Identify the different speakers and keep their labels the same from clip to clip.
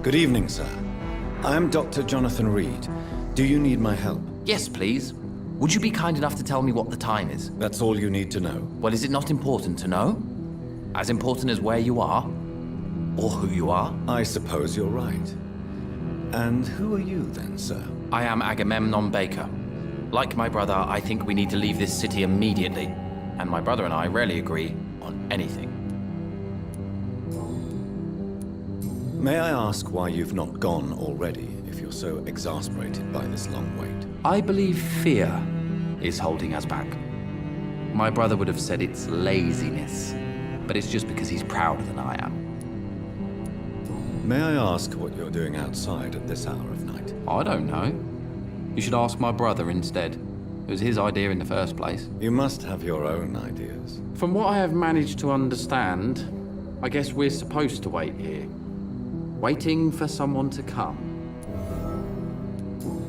Speaker 1: Good evening, sir. I am Dr. Jonathan Reed. Do you need my help?
Speaker 2: Yes, please. Would you be kind enough to tell me what the time is?
Speaker 1: That's all you need to know.
Speaker 2: Well, is it not important to know? As important as where you are? Or who you are?
Speaker 1: I suppose you're right. And who are you then, sir?
Speaker 2: I am Agamemnon Baker. Like my brother, I think we need to leave this city immediately. And my brother and I rarely agree on anything.
Speaker 1: May I ask why you've not gone already, if you're so exasperated by this long wait?
Speaker 2: I believe fear is holding us back. My brother would have said it's laziness, but it's just because he's prouder than I am.
Speaker 1: May I ask what you're doing outside at this hour of night?
Speaker 2: I don't know. You should ask my brother instead. It was his idea in the first place.
Speaker 1: You must have your own ideas.
Speaker 2: From what I have managed to understand, I guess we're supposed to wait here. Waiting for someone to come.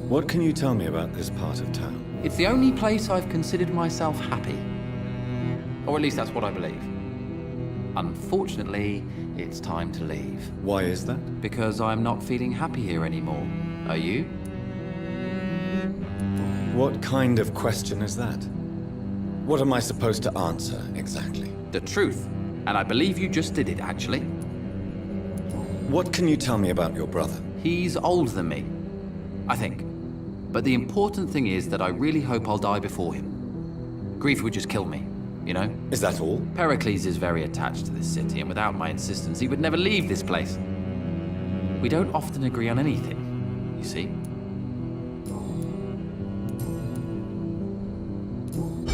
Speaker 1: What can you tell me about this part of town?
Speaker 2: It's the only place I've considered myself happy. Or at least that's what I believe. Unfortunately, it's time to leave.
Speaker 1: Why is that?
Speaker 2: Because I'm not feeling happy here anymore. Are you?
Speaker 1: What kind of question is that? What am I supposed to answer, exactly?
Speaker 2: The truth. And I believe you just did it, actually.
Speaker 1: What can you tell me about your brother?
Speaker 2: He's older than me, I think. But the important thing is that I really hope I'll die before him. Grief would just kill me, you know?
Speaker 1: Is that all?
Speaker 2: Pericles is very attached to this city, and without my insistence, he would never leave this place. We don't often agree on anything, you see?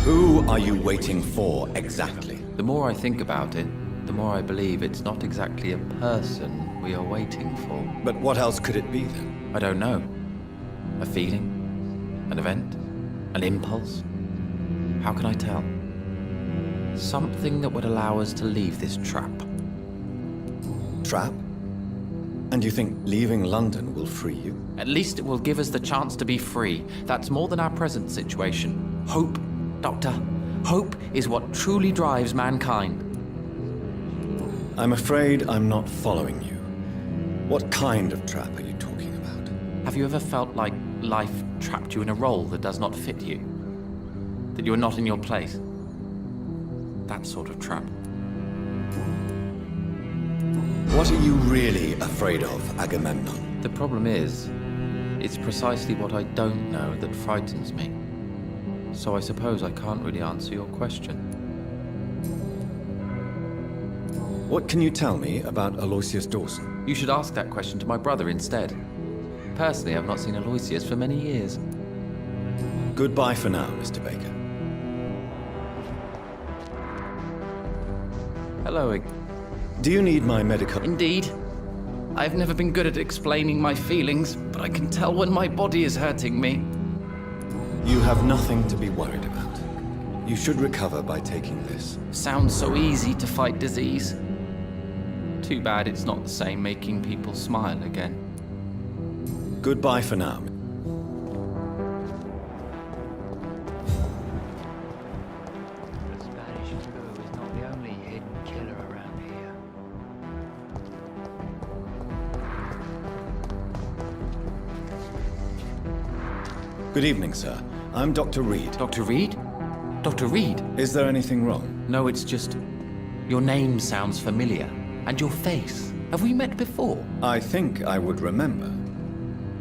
Speaker 1: Who are you waiting for, exactly?
Speaker 2: The more I think about it, the more I believe it's not exactly a person we are waiting for.
Speaker 1: But what else could it be, then?
Speaker 2: I don't know. A feeling? An event? An impulse? How can I tell? Something that would allow us to leave this trap.
Speaker 1: Trap? And you think leaving London will free you?
Speaker 2: At least it will give us the chance to be free. That's more than our present situation. Hope, Doctor. Hope is what truly drives mankind.
Speaker 1: I'm afraid I'm not following you. What kind of trap are you talking about?
Speaker 2: Have you ever felt like life trapped you in a role that does not fit you? That you are not in your place? That sort of trap.
Speaker 1: What are you really afraid of, Agamemnon?
Speaker 2: The problem is, it's precisely what I don't know that frightens me. So I suppose I can't really answer your question.
Speaker 1: What can you tell me about Aloysius Dawson?
Speaker 2: You should ask that question to my brother instead. Personally, I've not seen Aloysius for many years.
Speaker 1: Goodbye for now, Mr. Baker.
Speaker 2: Hello.
Speaker 1: Do you need my medical...
Speaker 2: Indeed. I've never been good at explaining my feelings, but I can tell when my body is hurting me.
Speaker 1: You have nothing to be worried about. You should recover by taking this.
Speaker 2: Sounds so easy to fight disease. Too bad it's not the same making people smile again.
Speaker 1: Goodbye for now.
Speaker 3: The Spanish flu is not the only hidden killer around here.
Speaker 1: Good evening, sir. I'm Dr. Reed.
Speaker 2: Dr. Reed? Dr. Reed?
Speaker 1: Is there anything wrong?
Speaker 2: No, it's just... your name sounds familiar. And your face. Have we met before?
Speaker 1: I think I would remember.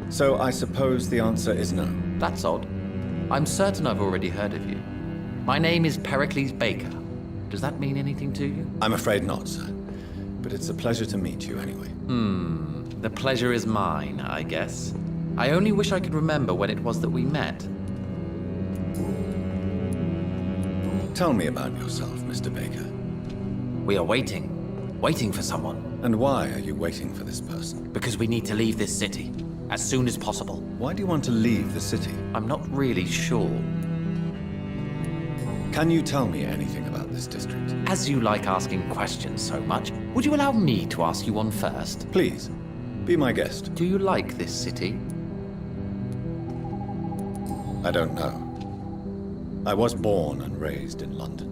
Speaker 1: So I suppose the answer is no.
Speaker 2: That's odd. I'm certain I've already heard of you. My name is Pericles Baker. Does that mean anything to you?
Speaker 1: I'm afraid not, sir. But it's a pleasure to meet you anyway.
Speaker 2: The pleasure is mine, I guess. I only wish I could remember when it was that we met.
Speaker 1: Tell me about yourself, Mr. Baker.
Speaker 2: We are waiting. Waiting for someone.
Speaker 1: And why are you waiting for this person?
Speaker 2: Because we need to leave this city. As soon as possible.
Speaker 1: Why do you want to leave the city?
Speaker 2: I'm not really sure.
Speaker 1: Can you tell me anything about this district?
Speaker 2: As you like asking questions so much, would you allow me to ask you one first?
Speaker 1: Please, be my guest.
Speaker 2: Do you like this city?
Speaker 1: I don't know. I was born and raised in London.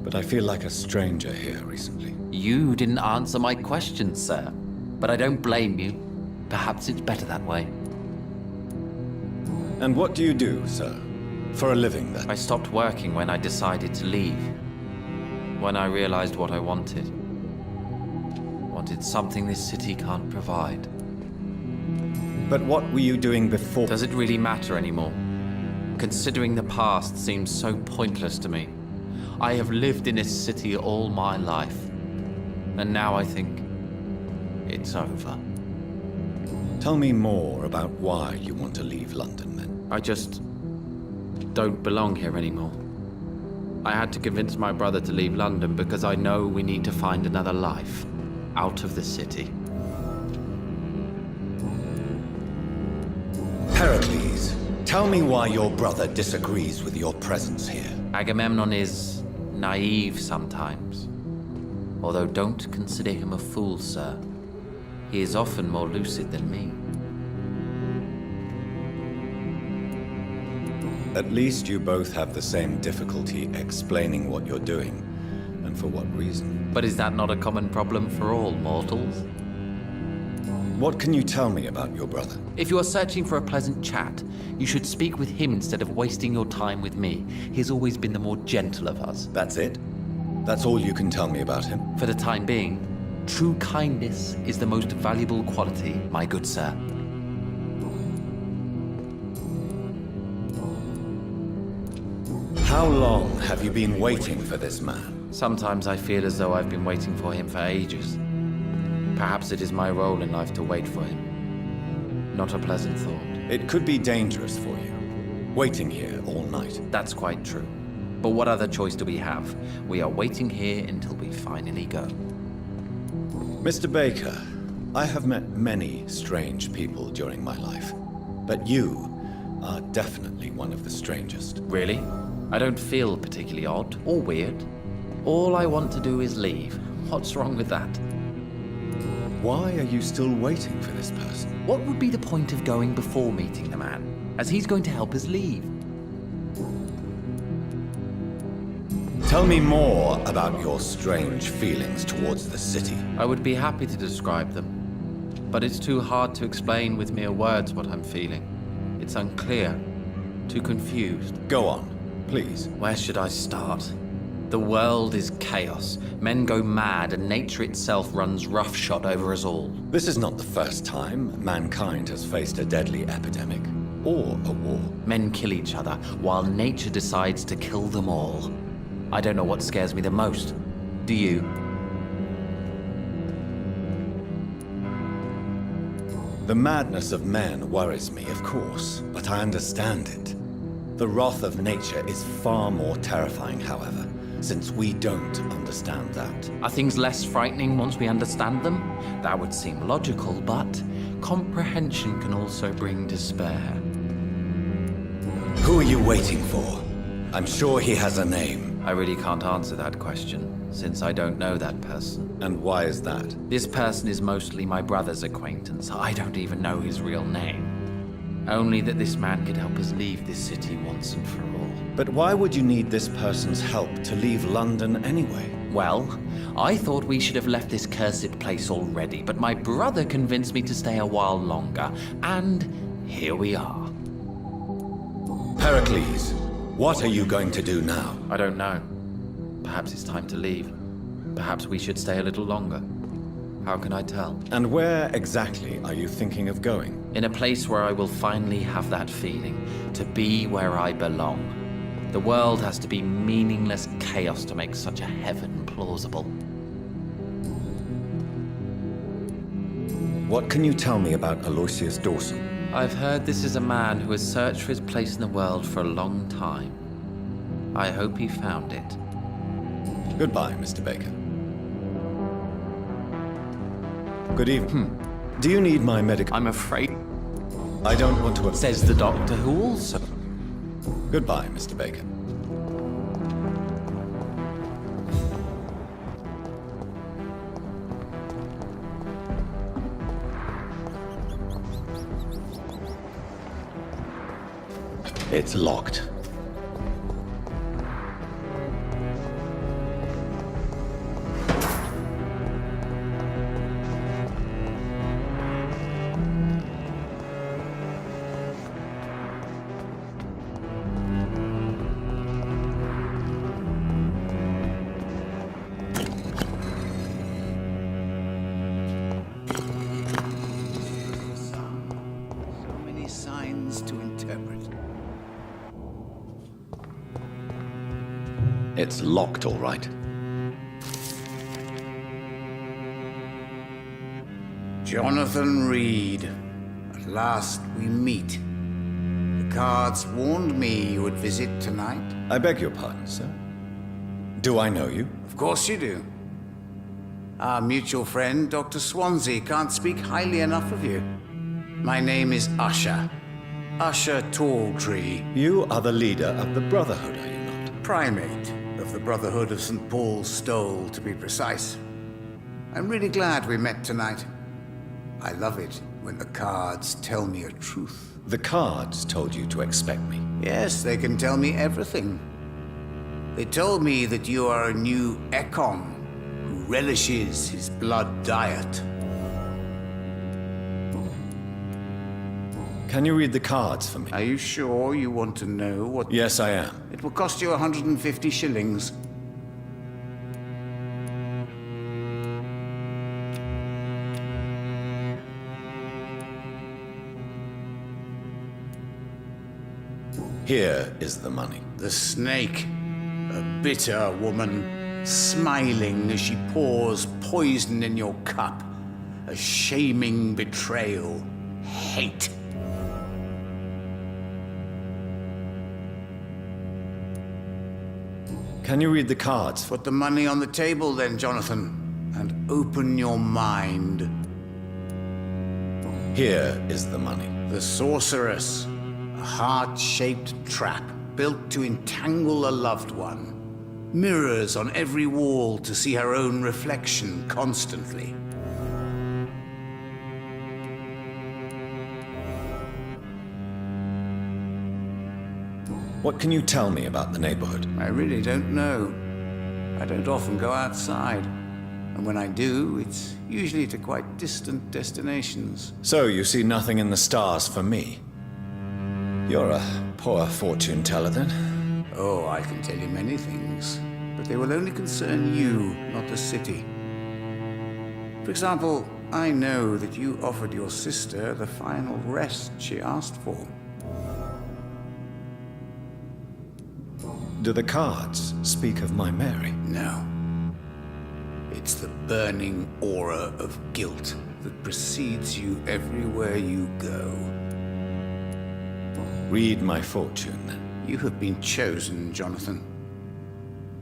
Speaker 1: But I feel like a stranger here recently.
Speaker 2: You didn't answer my question, sir. But I don't blame you. Perhaps it's better that way.
Speaker 1: And what do you do, sir? For a living, then?
Speaker 2: I stopped working when I decided to leave. When I realized what I wanted. Wanted something this city can't provide.
Speaker 1: But what were you doing before?
Speaker 2: Does it really matter anymore? Considering the past seems so pointless to me. I have lived in this city all my life. And now I think it's over.
Speaker 1: Tell me more about why you want to leave London, then.
Speaker 2: I just don't belong here anymore. I had to convince my brother to leave London because I know we need to find another life out of the city.
Speaker 1: Pericles, tell me why your brother disagrees with your presence here.
Speaker 2: Agamemnon is naive sometimes. Although don't consider him a fool, sir. He is often more lucid than me.
Speaker 1: At least you both have the same difficulty explaining what you're doing, and for what reason.
Speaker 2: But is that not a common problem for all mortals?
Speaker 1: What can you tell me about your brother?
Speaker 2: If you are searching for a pleasant chat, you should speak with him instead of wasting your time with me. He has always been the more gentle of us.
Speaker 1: That's it? That's all you can tell me about him?
Speaker 2: For the time being, true kindness is the most valuable quality, my good sir.
Speaker 1: How long have you been waiting for this man?
Speaker 2: Sometimes I feel as though I've been waiting for him for ages. Perhaps it is my role in life to wait for him. Not a pleasant thought.
Speaker 1: It could be dangerous for you, waiting here all night.
Speaker 2: That's quite true. But what other choice do we have? We are waiting here until we finally go.
Speaker 1: Mr. Baker, I have met many strange people during my life, but you are definitely one of the strangest.
Speaker 2: Really? I don't feel particularly odd or weird. All I want to do is leave. What's wrong with that?
Speaker 1: Why are you still waiting for this person?
Speaker 2: What would be the point of going before meeting the man, as he's going to help us leave?
Speaker 1: Tell me more about your strange feelings towards the city.
Speaker 2: I would be happy to describe them, but it's too hard to explain with mere words what I'm feeling. It's unclear, too confused.
Speaker 1: Go on, please.
Speaker 2: Where should I start? The world is chaos. Men go mad, and nature itself runs roughshod over us all.
Speaker 1: This is not the first time mankind has faced a deadly epidemic, or a war.
Speaker 2: Men kill each other, while nature decides to kill them all. I don't know what scares me the most. Do you?
Speaker 1: The madness of men worries me, of course, but I understand it. The wrath of nature is far more terrifying, however, since we don't understand that.
Speaker 2: Are things less frightening once we understand them? That would seem logical, but comprehension can also bring despair.
Speaker 1: Who are you waiting for? I'm sure he has a name.
Speaker 2: I really can't answer that question, since I don't know that person.
Speaker 1: And why is that?
Speaker 2: This person is mostly my brother's acquaintance. I don't even know his real name. Only that this man could help us leave this city once and for all.
Speaker 1: But why would you need this person's help to leave London anyway?
Speaker 2: Well, I thought we should have left this cursed place already, but my brother convinced me to stay a while longer, and here we are.
Speaker 1: Pericles, what are you going to do now?
Speaker 2: I don't know. Perhaps it's time to leave. Perhaps we should stay a little longer. How can I tell?
Speaker 1: And where exactly are you thinking of going?
Speaker 2: In a place where I will finally have that feeling, to be where I belong. The world has to be meaningless chaos to make such a heaven plausible.
Speaker 1: What can you tell me about Aloysius Dawson?
Speaker 2: I've heard this is a man who has searched for his place in the world for a long time. I hope he found it.
Speaker 1: Goodbye, Mr. Baker. Good evening. Do you need my medical...
Speaker 2: I'm afraid,
Speaker 1: I don't want to...
Speaker 2: says the doctor, who also...
Speaker 1: Goodbye, Mr. Baker. It's locked. It's locked, all right.
Speaker 4: Jonathan Reed. At last we meet. The cards warned me you would visit tonight.
Speaker 1: I beg your pardon, sir. Do I know you?
Speaker 4: Of course you do. Our mutual friend, Dr. Swansea, can't speak highly enough of you. My name is Usher. Usher Talltree.
Speaker 1: You are the leader of the Brotherhood, are you not?
Speaker 4: Primate of the Brotherhood of St. Paul's Stole, to be precise. I'm really glad we met tonight. I love it when the cards tell me a truth.
Speaker 1: The cards told you to expect me.
Speaker 4: Yes, they can tell me everything. They told me that you are a new Ekon who relishes his blood diet.
Speaker 1: Can you read the cards for me?
Speaker 4: Are you sure you want to know what...
Speaker 1: Yes, I am.
Speaker 4: It will cost you 150 shillings.
Speaker 1: Here is the money.
Speaker 4: The snake, a bitter woman, smiling as she pours poison in your cup. A shaming betrayal. Hate.
Speaker 1: Can you read the cards?
Speaker 4: Put the money on the table then, Jonathan, and open your mind.
Speaker 1: Here is the money.
Speaker 4: The sorceress, a heart-shaped trap built to entangle a loved one. Mirrors on every wall to see her own reflection constantly.
Speaker 1: What can you tell me about the neighborhood?
Speaker 4: I really don't know. I don't often go outside. And when I do, it's usually to quite distant destinations.
Speaker 1: So you see nothing in the stars for me? You're a poor fortune teller, then?
Speaker 4: Oh, I can tell you many things, but they will only concern you, not the city. For example, I know that you offered your sister the final rest she asked for.
Speaker 1: Do the cards speak of my Mary?
Speaker 4: No. It's the burning aura of guilt that precedes you everywhere you go.
Speaker 1: Read my fortune, then.
Speaker 4: You have been chosen, Jonathan.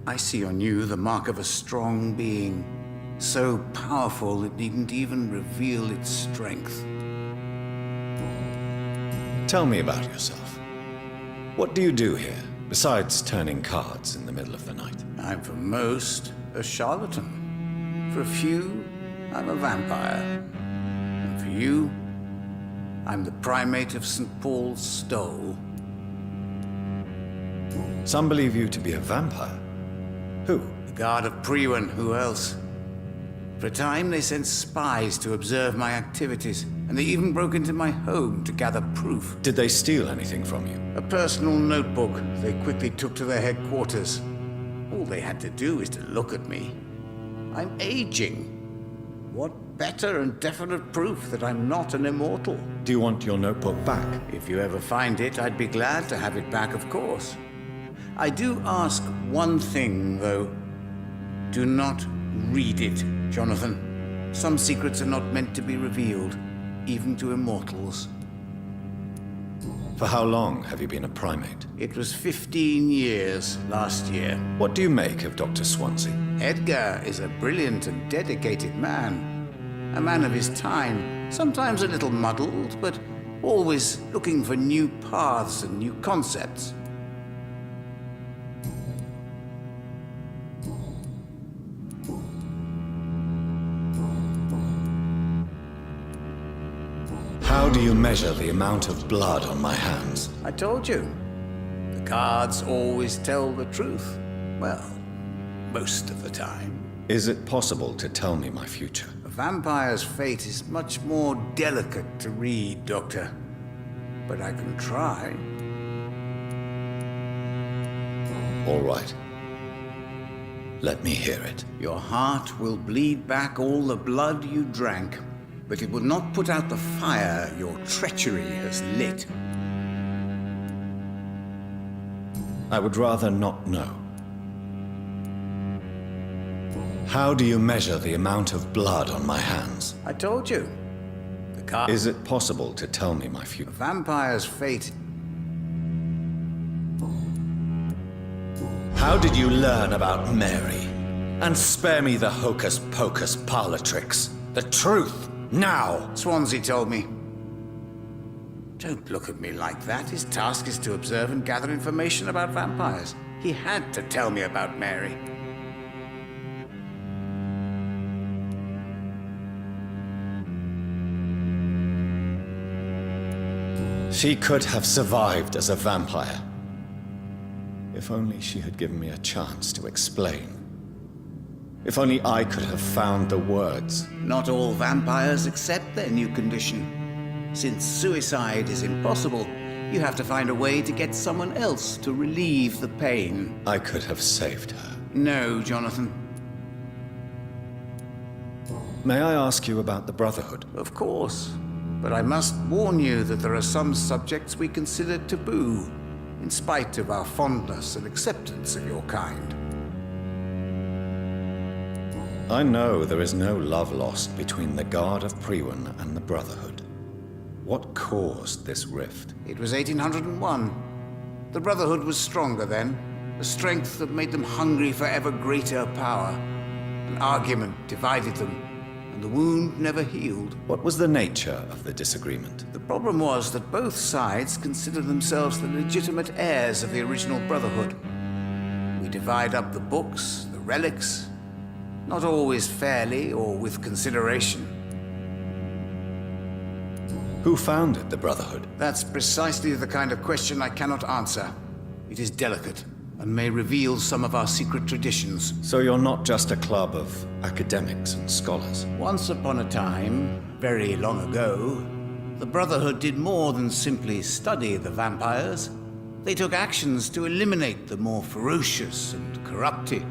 Speaker 4: I see on you the mark of a strong being, so powerful it needn't even reveal its strength.
Speaker 1: Tell me about yourself. What do you do here, besides turning cards in the middle of the night?
Speaker 4: I'm for most a charlatan. For a few, I'm a vampire. And for you, I'm the primate of St. Paul's Stole.
Speaker 1: Some believe you to be a vampire. Who?
Speaker 4: The guard of Priwen, who else? For a time, they sent spies to observe my activities, and they even broke into my home to gather proof.
Speaker 1: Did they steal anything from you?
Speaker 4: A personal notebook they quickly took to their headquarters. All they had to do is to look at me. I'm aging. What better and definite proof that I'm not an immortal?
Speaker 1: Do you want your notebook back?
Speaker 4: If you ever find it, I'd be glad to have it back, of course. I do ask one thing, though. Do not read it, Jonathan. Some secrets are not meant to be revealed, even to immortals.
Speaker 1: For how long have you been a primate?
Speaker 4: It was 15 years last year.
Speaker 1: What do you make of Dr. Swansea?
Speaker 4: Edgar is a brilliant and dedicated man. A man of his time, sometimes a little muddled, but always looking for new paths and new concepts.
Speaker 1: How do you measure the amount of blood on my hands?
Speaker 4: I told you. The cards always tell the truth. Well, most of the time.
Speaker 1: Is it possible to tell me my future?
Speaker 4: A vampire's fate is much more delicate to read, Doctor. But I can try.
Speaker 1: All right. Let me hear it.
Speaker 4: Your heart will bleed back all the blood you drank, but it will not put out the fire your treachery has lit.
Speaker 1: I would rather not know. How do you measure the amount of blood on my hands?
Speaker 4: I told you. The car.
Speaker 1: Is it possible to tell me my future?
Speaker 4: Vampire's fate.
Speaker 1: How did you learn about Mary? And spare me the hocus-pocus parlor tricks. The truth, now!
Speaker 4: Swansea told me. Don't look at me like that. His task is to observe and gather information about vampires. He had to tell me about Mary.
Speaker 1: She could have survived as a vampire. If only she had given me a chance to explain. If only I could have found the words.
Speaker 4: Not all vampires accept their new condition. Since suicide is impossible, you have to find a way to get someone else to relieve the pain.
Speaker 1: I could have saved her.
Speaker 4: No, Jonathan.
Speaker 1: May I ask you about the Brotherhood?
Speaker 4: Of course. But I must warn you that there are some subjects we consider taboo, in spite of our fondness and acceptance of your kind.
Speaker 1: I know there is no love lost between the Guard of Priwen and the Brotherhood. What caused this rift?
Speaker 4: It was 1801. The Brotherhood was stronger then, a strength that made them hungry for ever greater power. An argument divided them, and the wound never healed.
Speaker 1: What was the nature of the disagreement?
Speaker 4: The problem was that both sides considered themselves the legitimate heirs of the original Brotherhood. We divide up the books, the relics, not always fairly or with consideration.
Speaker 1: Who founded the Brotherhood?
Speaker 4: That's precisely the kind of question I cannot answer. It is delicate and may reveal some of our secret traditions.
Speaker 1: So you're not just a club of academics and scholars.
Speaker 4: Once upon a time, very long ago, the Brotherhood did more than simply study the vampires. They took actions to eliminate the more ferocious and corrupted.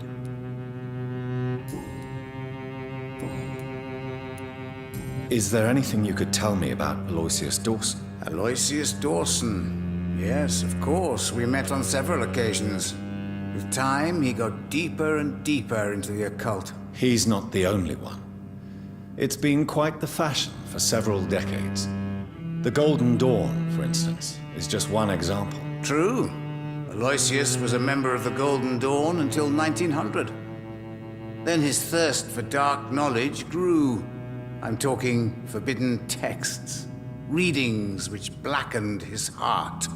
Speaker 1: Is there anything you could tell me about Aloysius Dawson?
Speaker 4: Aloysius Dawson. Yes, of course. We met on several occasions. With time, he got deeper and deeper into the occult.
Speaker 1: He's not the only one. It's been quite the fashion for several decades. The Golden Dawn, for instance, is just one example.
Speaker 4: True. Aloysius was a member of the Golden Dawn until 1900. Then his thirst for dark knowledge grew. I'm talking forbidden texts, readings which blackened his heart.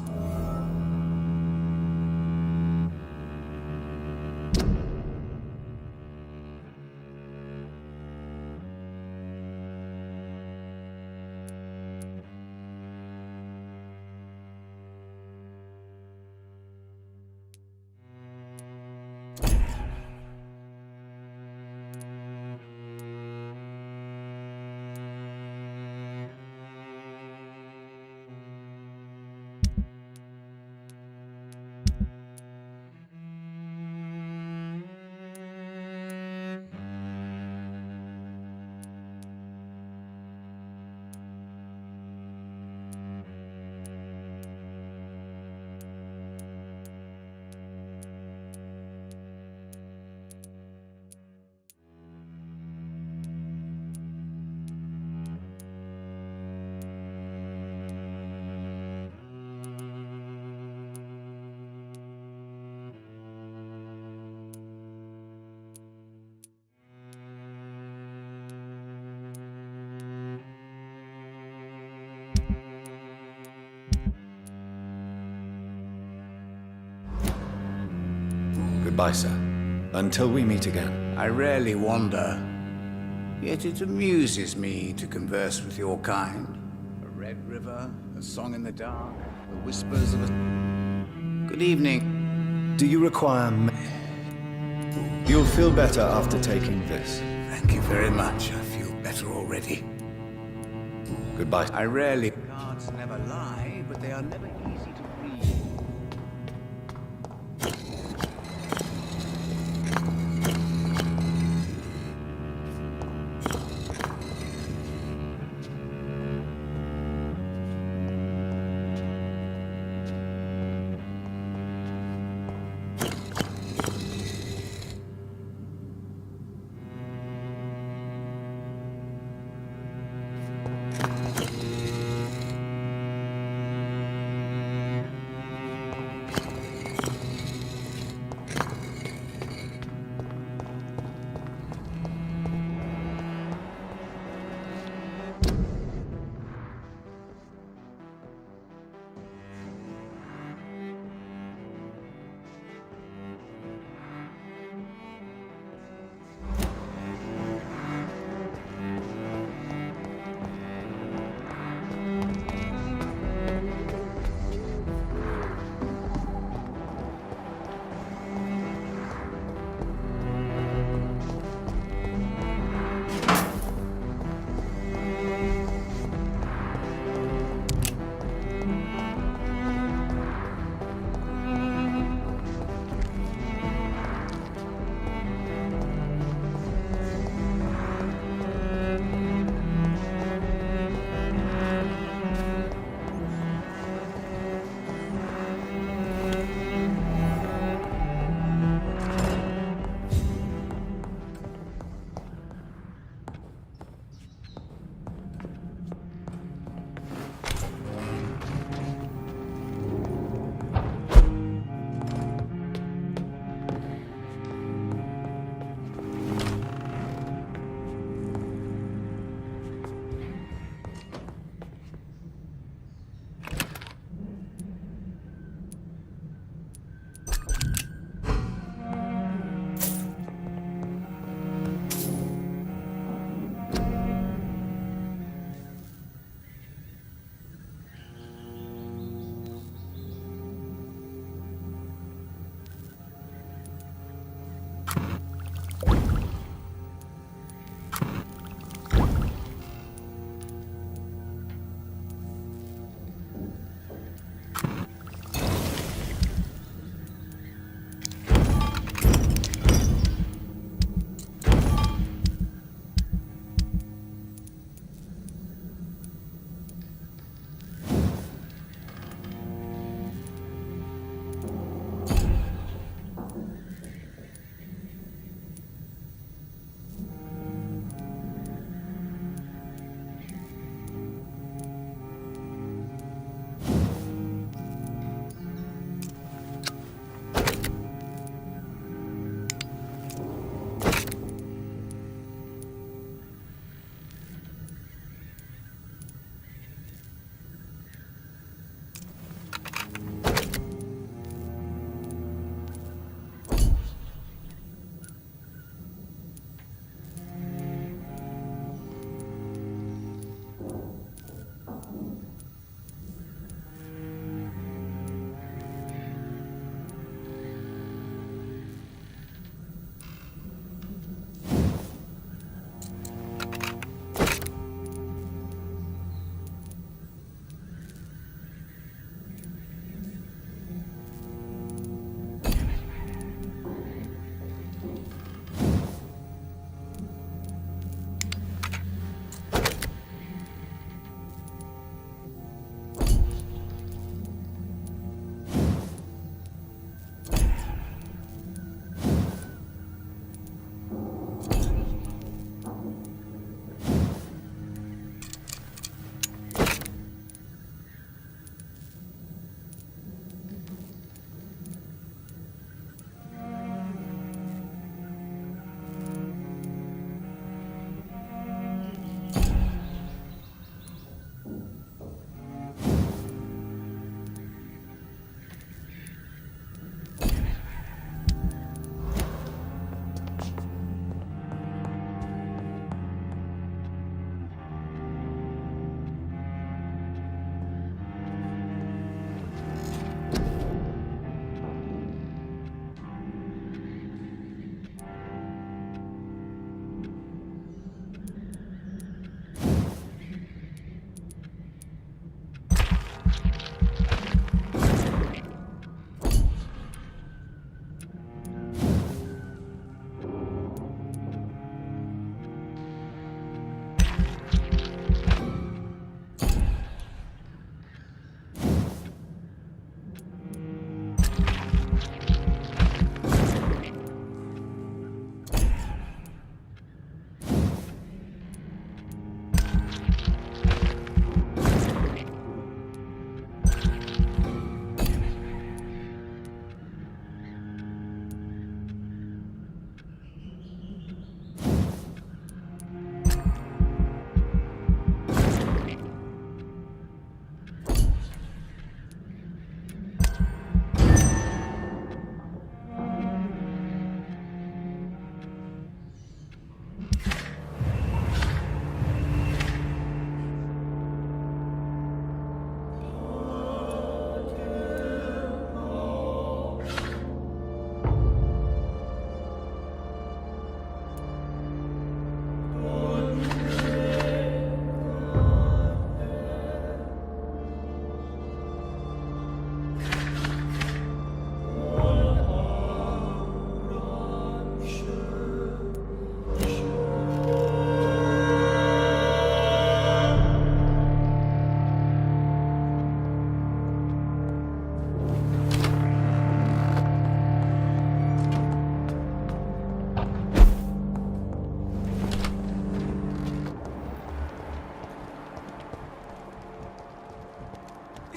Speaker 1: Goodbye, sir. Until we meet again.
Speaker 4: I rarely wander, yet it amuses me to converse with your kind. A red river, a song in the dark, the whispers of a... Good evening.
Speaker 1: Do you require... You'll feel better after taking this.
Speaker 4: Thank you very much. I feel better already.
Speaker 1: Goodbye.
Speaker 4: I rarely... Cards never lie, but they are never easy to read.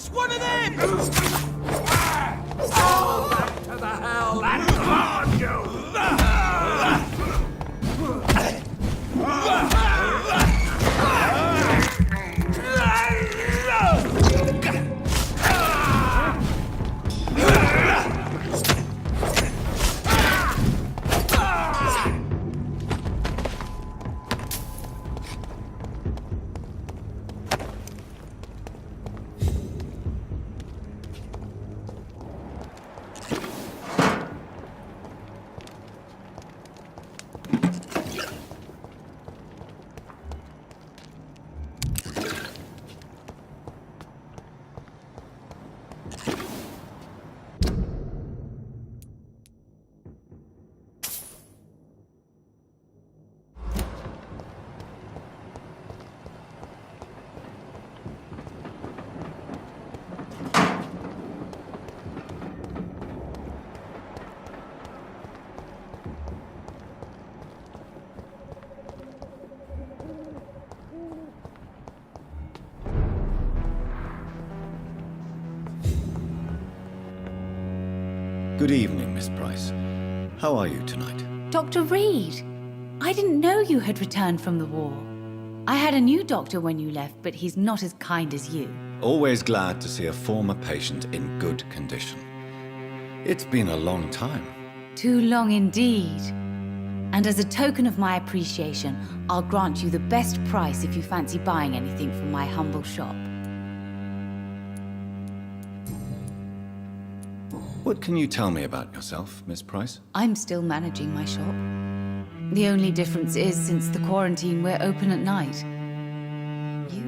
Speaker 5: It's one of them! Oh, back to the hell and guard you!
Speaker 1: Good evening, Miss Price. How are you tonight?
Speaker 6: Dr. Reed, I didn't know you had returned from the war. I had a new doctor when you left, but he's not as kind as you.
Speaker 1: Always glad to see a former patient in good condition. It's been a long time.
Speaker 6: Too long indeed. And as a token of my appreciation, I'll grant you the best price if you fancy buying anything from my humble shop.
Speaker 1: What can you tell me about yourself, Miss Price?
Speaker 6: I'm still managing my shop. The only difference is, since the quarantine, we're open at night. You,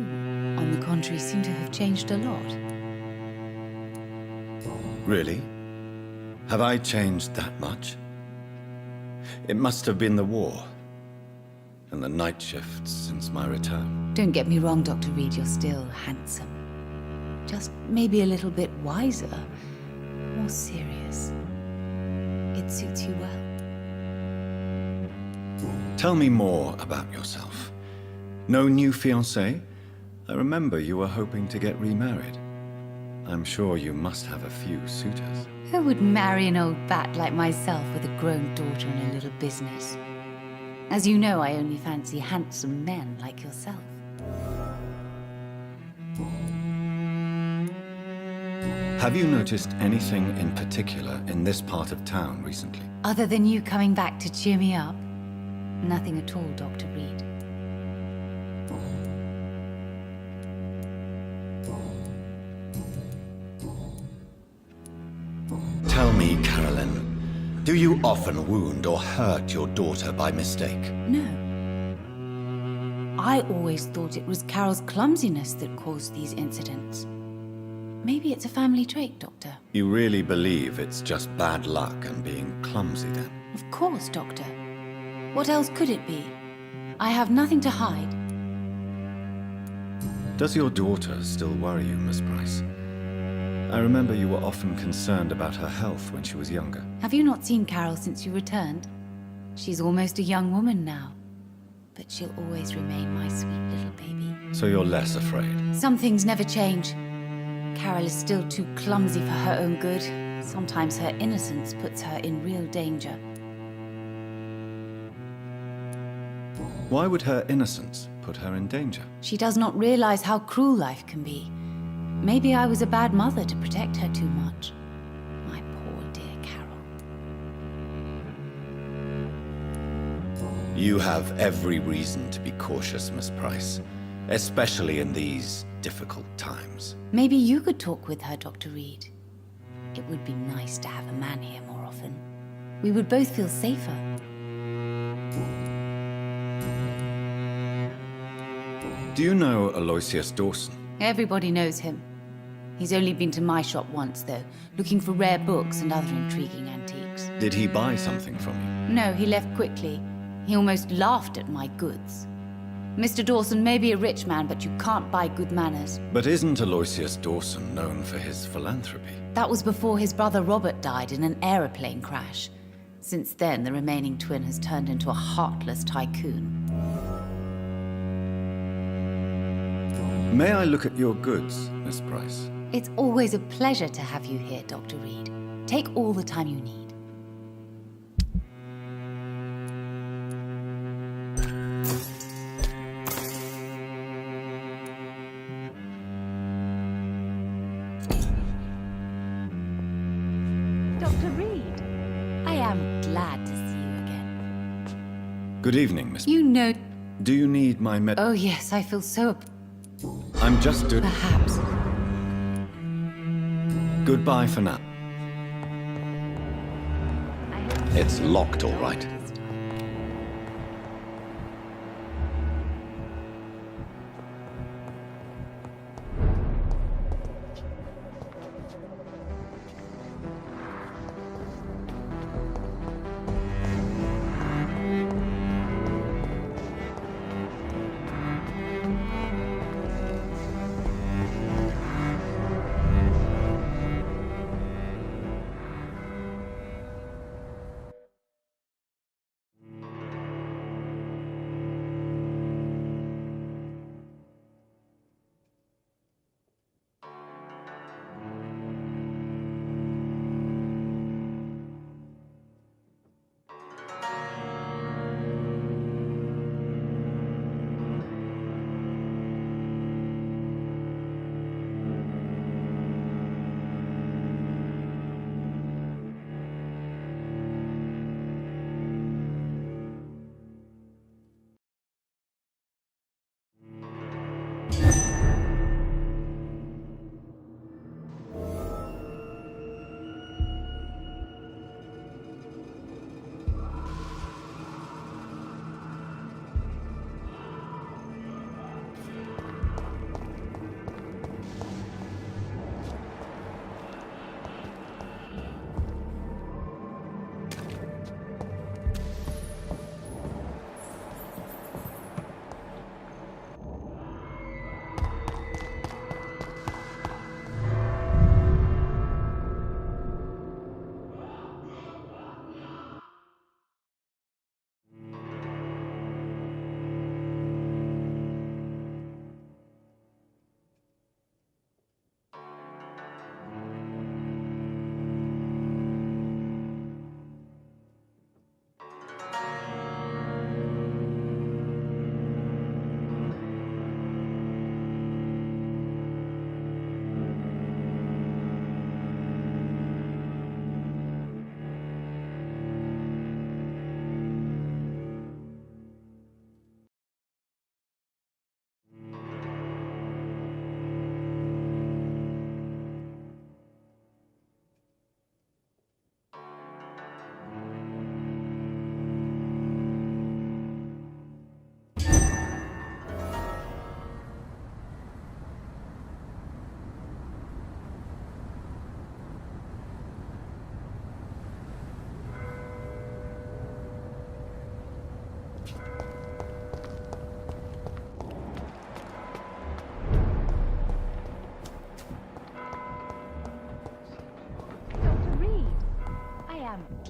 Speaker 6: on the contrary, seem to have changed a lot.
Speaker 1: Really? Have I changed that much? It must have been the war and the night shifts since my return.
Speaker 6: Don't get me wrong, Dr. Reed, you're still handsome. Just maybe a little bit wiser, more serious. It suits you well.
Speaker 1: Tell me more about yourself. No new fiancé? I remember you were hoping to get remarried. I'm sure you must have a few suitors.
Speaker 6: Who would marry an old bat like myself with a grown daughter and a little business? As you know, I only fancy handsome men like yourself.
Speaker 1: Have you noticed anything in particular in this part of town recently?
Speaker 6: Other than you coming back to cheer me up? Nothing at all, Dr. Reed.
Speaker 1: Tell me, Carolyn, do you often wound or hurt your daughter by mistake?
Speaker 6: No. I always thought it was Carol's clumsiness that caused these incidents. Maybe it's a family trait, Doctor.
Speaker 1: You really believe it's just bad luck and being clumsy then?
Speaker 6: Of course, Doctor. What else could it be? I have nothing to hide.
Speaker 1: Does your daughter still worry you, Miss Price? I remember you were often concerned about her health when she was younger.
Speaker 6: Have you not seen Carol since you returned? She's almost a young woman now. But she'll always remain my sweet little baby.
Speaker 1: So you're less afraid?
Speaker 6: Some things never change. Carol is still too clumsy for her own good. Sometimes her innocence puts her in real danger.
Speaker 1: Why would her innocence put her in danger?
Speaker 6: She does not realize how cruel life can be. Maybe I was a bad mother to protect her too much. My poor dear Carol.
Speaker 1: You have every reason to be cautious, Miss Price, especially in these difficult times.
Speaker 6: Maybe you could talk with her, Dr. Reed. It would be nice to have a man here more often. We would both feel safer.
Speaker 1: Do you know Aloysius Dawson?
Speaker 6: Everybody knows him. He's only been to my shop once, though, looking for rare books and other intriguing antiques.
Speaker 1: Did he buy something from you?
Speaker 6: No, he left quickly. He almost laughed at my goods. Mr. Dawson may be a rich man, but you can't buy good manners.
Speaker 1: But isn't Aloysius Dawson known for his philanthropy?
Speaker 6: That was before his brother Robert died in an aeroplane crash. Since then, the remaining twin has turned into a heartless tycoon.
Speaker 1: May I look at your goods, Miss Price?
Speaker 6: It's always a pleasure to have you here, Dr. Reed. Take all the time you need. Dr. Reed, I am glad to see you again.
Speaker 1: Good evening, Miss.
Speaker 6: You know...
Speaker 1: Do you need my
Speaker 6: Oh yes, I feel so...
Speaker 1: I'm just doing...
Speaker 6: Perhaps.
Speaker 1: Goodbye for now. It's locked, all right.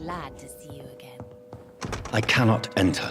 Speaker 6: Glad to see you again.
Speaker 1: I cannot enter.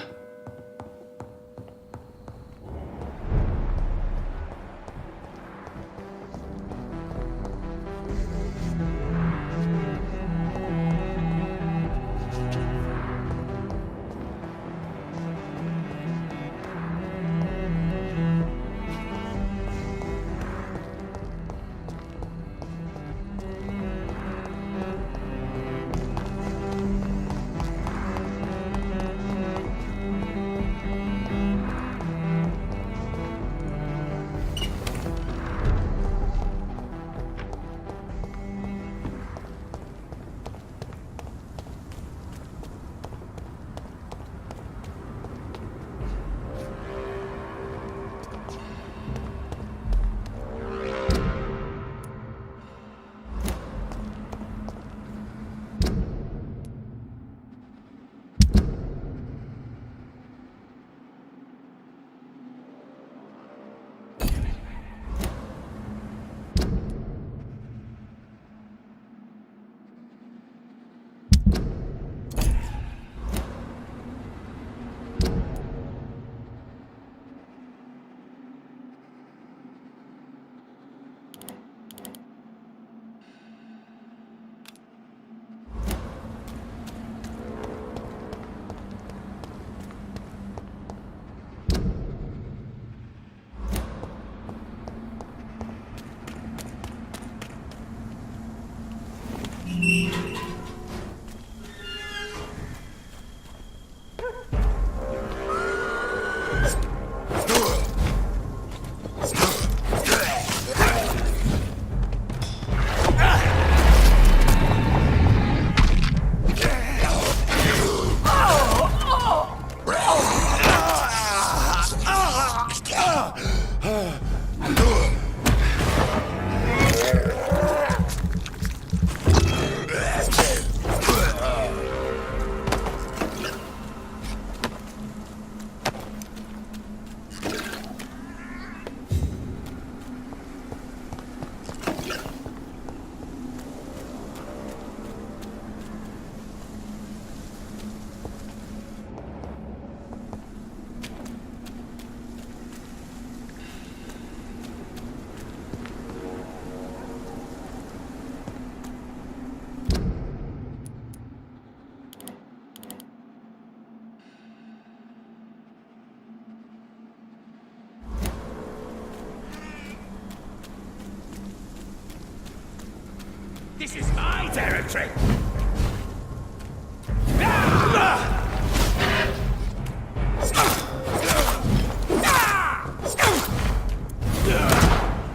Speaker 5: This is my territory!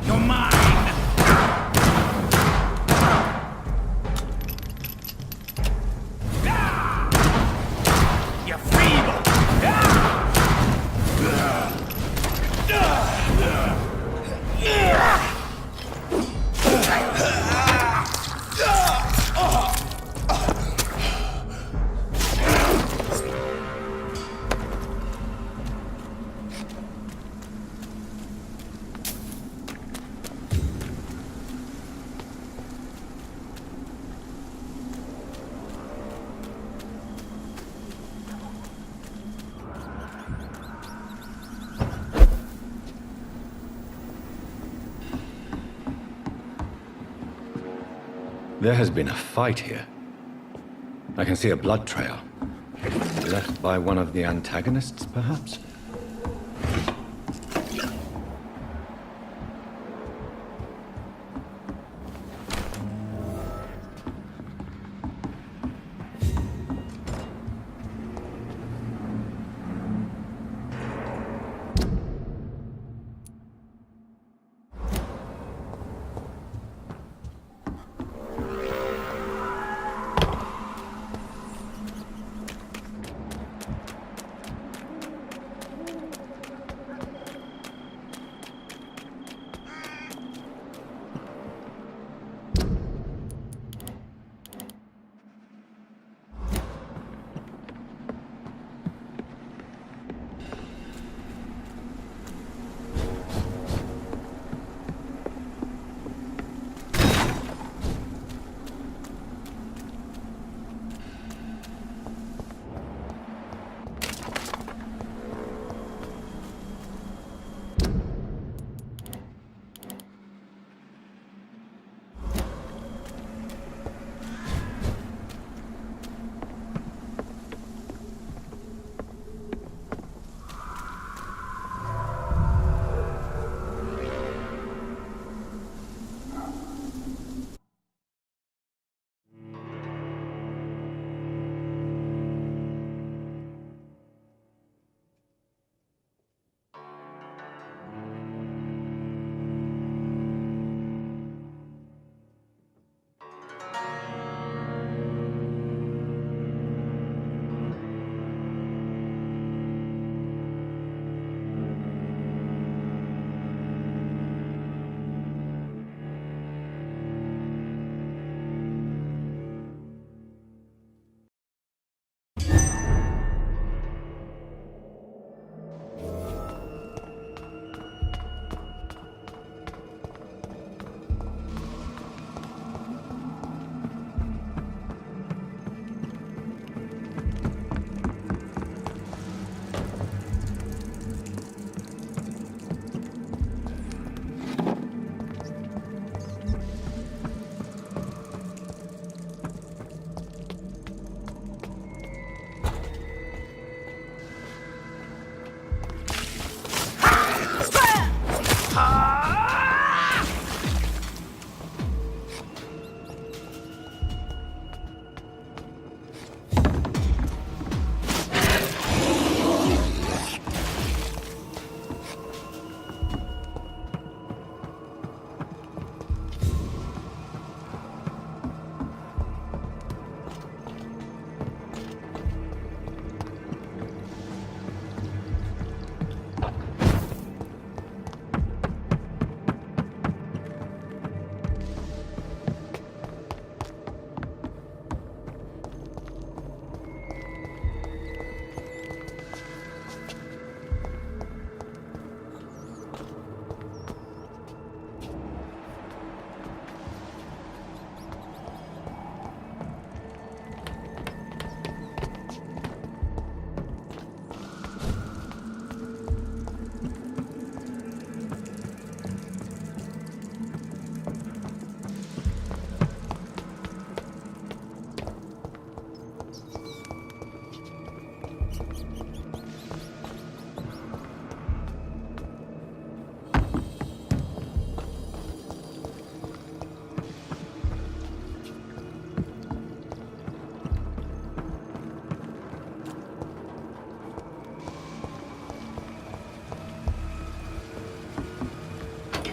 Speaker 5: You're mine! You're feeble!
Speaker 1: There has been a fight here. I can see a blood trail. Left by one of the antagonists, perhaps?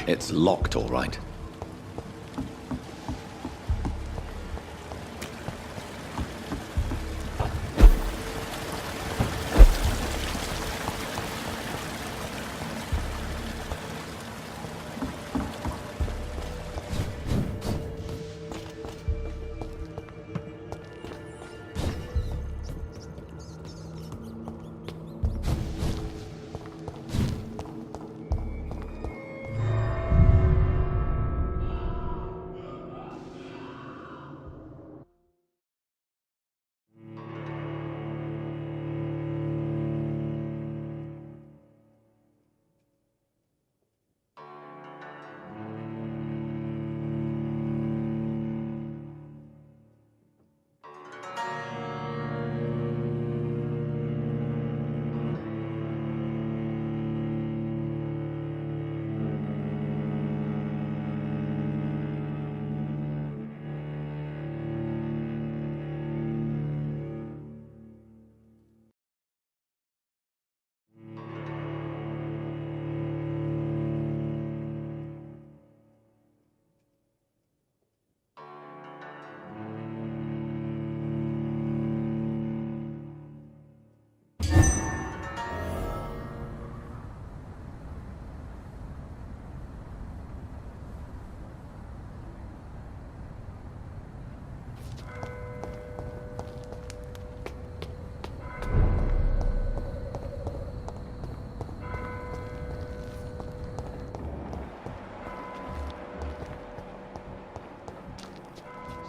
Speaker 1: It's locked, all right.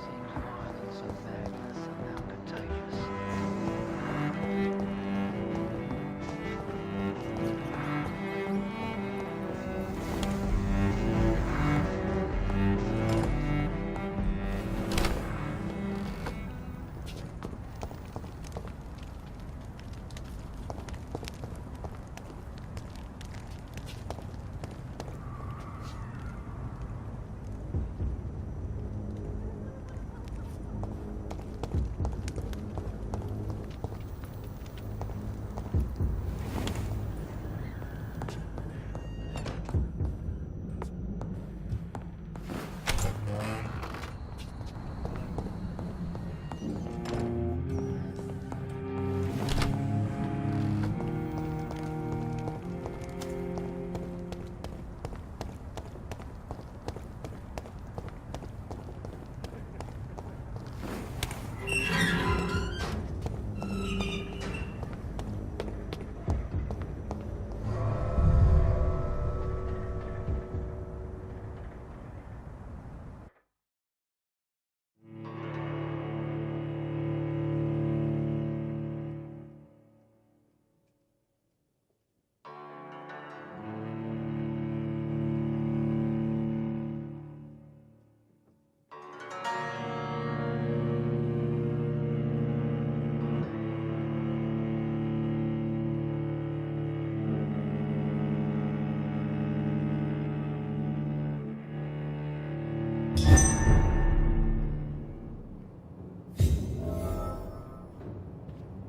Speaker 3: Seems violence and madness are now contagious.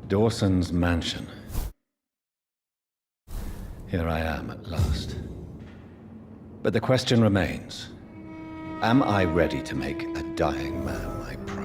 Speaker 1: Dawson's mansion. Here I am at last. But the question remains, am I ready to make a dying man my pride?